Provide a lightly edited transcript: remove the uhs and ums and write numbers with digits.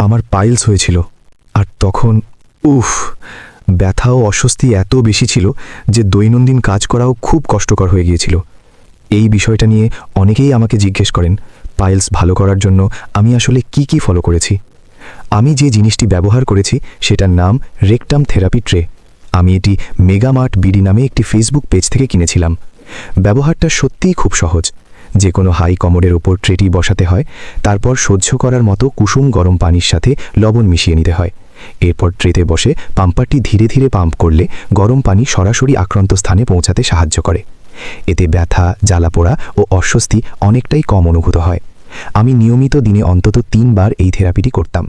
আমার পাইলস হয়েছিল। আর তখন উফ, ব্যথা ও অস্বস্তি এত বেশি ছিল যে দৈনন্দিন কাজ করাও খুব কষ্টকর হয়ে গিয়েছিল। এই বিষয়টা নিয়ে অনেকেই আমাকে জিজ্ঞেস করেন পাইলস ভালো করার জন্য আমি আসলে কি ফলো করেছি। আমি যে জিনিসটি ব্যবহার করেছি সেটার নাম রেকটাম থেরাপি ট্রে। আমি এটি মেগামার্ট বিডি নামে একটি ফেসবুক পেজ থেকে কিনেছিলাম। ব্যবহারটা সত্যিই খুব সহজ। যে কোনো হাই কমোডের ওপর ট্রেটি বসাতে হয়, তারপর সহ্য করার মতো কুসুম গরম পানির সাথে লবণ মিশিয়ে নিতে হয়। এরপর ট্রেতে বসে পাম্পারটি ধীরে ধীরে পাম্প করলে গরম পানি সরাসরি আক্রান্ত স্থানে পৌঁছাতে সাহায্য করে। এতে ব্যথা, জ্বালাপোড়া ও অস্বস্তি অনেকটাই কম অনুভূত হয়। আমি নিয়মিত দিনে অন্তত 3 বার এই থেরাপিটি করতাম।